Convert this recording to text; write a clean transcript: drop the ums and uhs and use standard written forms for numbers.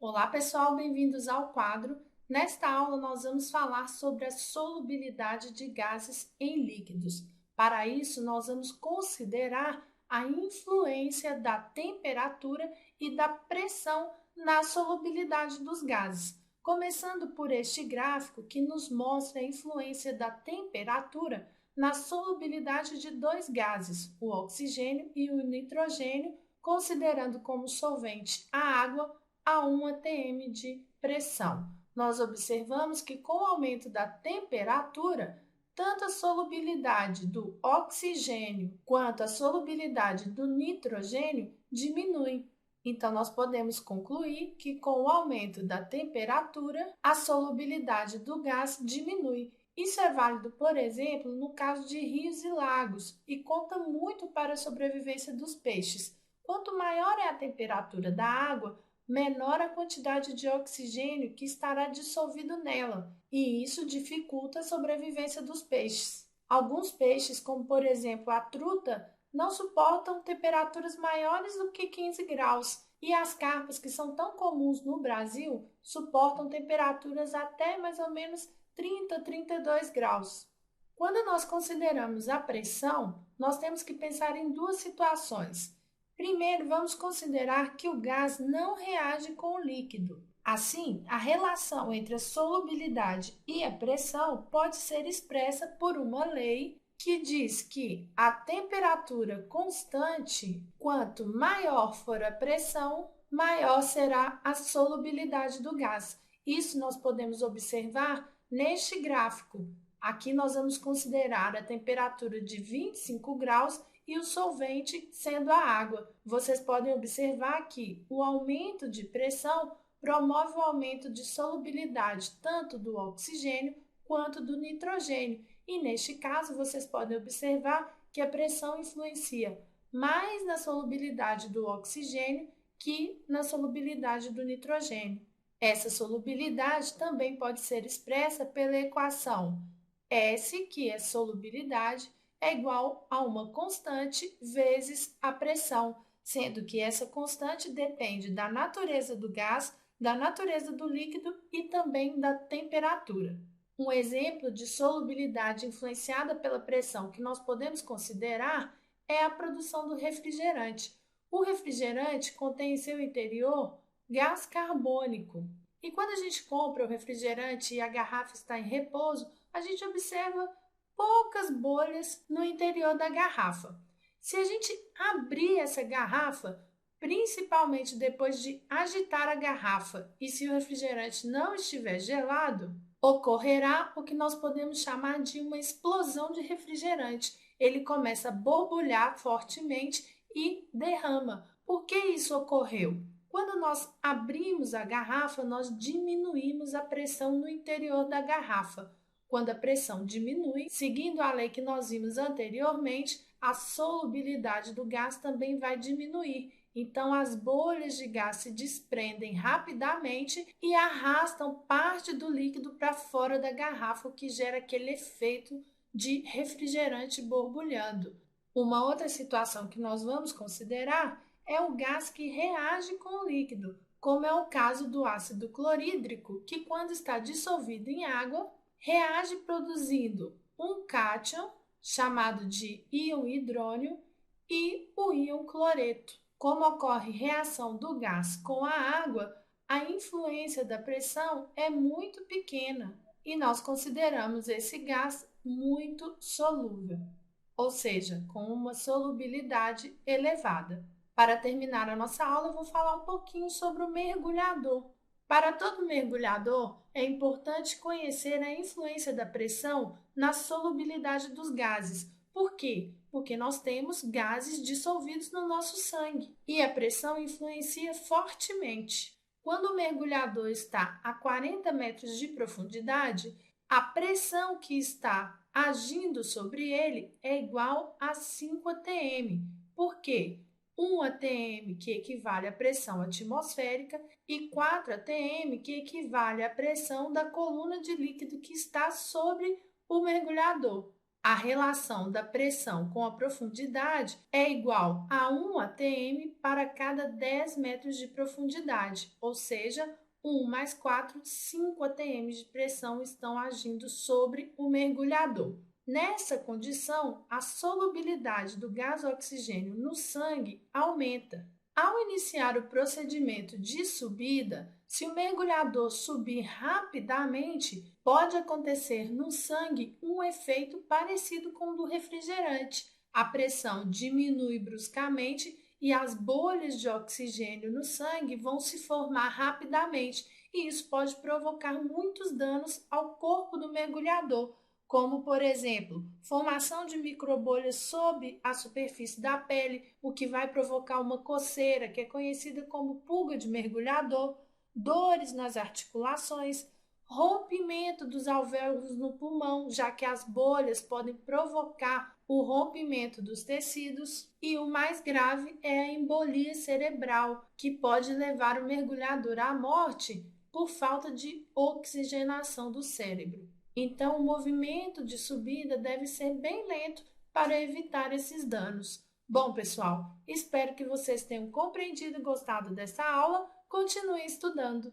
Olá, pessoal, bem-vindos ao quadro. Nesta aula, nós vamos falar sobre a solubilidade de gases em líquidos. Para isso, nós vamos considerar a influência da temperatura e da pressão na solubilidade dos gases. Começando por este gráfico que nos mostra a influência da temperatura na solubilidade de dois gases, o oxigênio e o nitrogênio, considerando como solvente a água a 1 atm de pressão. Nós observamos que com o aumento da temperatura, tanto a solubilidade do oxigênio quanto a solubilidade do nitrogênio diminui. Então, nós podemos concluir que com o aumento da temperatura, a solubilidade do gás diminui. Isso é válido, por exemplo, no caso de rios e lagos e conta muito para a sobrevivência dos peixes. Quanto maior é a temperatura da água, menor a quantidade de oxigênio que estará dissolvido nela, e isso dificulta a sobrevivência dos peixes. Alguns peixes, como por exemplo a truta, não suportam temperaturas maiores do que 15 graus, e as carpas, que são tão comuns no Brasil, suportam temperaturas até mais ou menos 30 a 32 graus. Quando nós consideramos a pressão, nós temos que pensar em duas situações. Primeiro, vamos considerar que o gás não reage com o líquido. Assim, a relação entre a solubilidade e a pressão pode ser expressa por uma lei que diz que a temperatura constante, quanto maior for a pressão, maior será a solubilidade do gás. Isso nós podemos observar neste gráfico. Aqui nós vamos considerar a temperatura de 25 graus e o solvente sendo a água. Vocês podem observar que o aumento de pressão promove o aumento de solubilidade tanto do oxigênio quanto do nitrogênio. E neste caso, vocês podem observar que a pressão influencia mais na solubilidade do oxigênio que na solubilidade do nitrogênio. Essa solubilidade também pode ser expressa pela equação S, que é solubilidade, é igual a uma constante vezes a pressão, sendo que essa constante depende da natureza do gás, da natureza do líquido e também da temperatura. Um exemplo de solubilidade influenciada pela pressão que nós podemos considerar é a produção do refrigerante. O refrigerante contém em seu interior gás carbônico. E quando a gente compra o refrigerante e a garrafa está em repouso, a gente observa poucas bolhas no interior da garrafa. Se a gente abrir essa garrafa, principalmente depois de agitar a garrafa e se o refrigerante não estiver gelado, ocorrerá o que nós podemos chamar de uma explosão de refrigerante. Ele começa a borbulhar fortemente e derrama. Por que isso ocorreu? Quando nós abrimos a garrafa, nós diminuímos a pressão no interior da garrafa. Quando a pressão diminui, seguindo a lei que nós vimos anteriormente, a solubilidade do gás também vai diminuir. Então, as bolhas de gás se desprendem rapidamente e arrastam parte do líquido para fora da garrafa, o que gera aquele efeito de refrigerante borbulhando. Uma outra situação que nós vamos considerar é o gás que reage com o líquido, como é o caso do ácido clorídrico, que quando está dissolvido em água, reage produzindo um cátion, chamado de íon hidrônio, e o íon cloreto. Como ocorre reação do gás com a água, a influência da pressão é muito pequena e nós consideramos esse gás muito solúvel, ou seja, com uma solubilidade elevada. Para terminar a nossa aula, eu vou falar um pouquinho sobre o mergulhador. Para todo mergulhador, é importante conhecer a influência da pressão na solubilidade dos gases. Por quê? Porque nós temos gases dissolvidos no nosso sangue e a pressão influencia fortemente. Quando o mergulhador está a 40 metros de profundidade, a pressão que está agindo sobre ele é igual a 5 atm. Por quê? 1 atm, que equivale à pressão atmosférica, e 4 atm, que equivale à pressão da coluna de líquido que está sobre o mergulhador. A relação da pressão com a profundidade é igual a 1 atm para cada 10 metros de profundidade, ou seja, 1 mais 4, 5 atm de pressão estão agindo sobre o mergulhador. Nessa condição, a solubilidade do gás oxigênio no sangue aumenta. Ao iniciar o procedimento de subida, se o mergulhador subir rapidamente, pode acontecer no sangue um efeito parecido com o do refrigerante. A pressão diminui bruscamente e as bolhas de oxigênio no sangue vão se formar rapidamente, e isso pode provocar muitos danos ao corpo do mergulhador, como, por exemplo, formação de microbolhas sob a superfície da pele, o que vai provocar uma coceira, que é conhecida como pulga de mergulhador, dores nas articulações, rompimento dos alvéolos no pulmão, já que as bolhas podem provocar o rompimento dos tecidos, e o mais grave é a embolia cerebral, que pode levar o mergulhador à morte por falta de oxigenação do cérebro. Então, o movimento de subida deve ser bem lento para evitar esses danos. Bom, pessoal, espero que vocês tenham compreendido e gostado dessa aula. Continue estudando!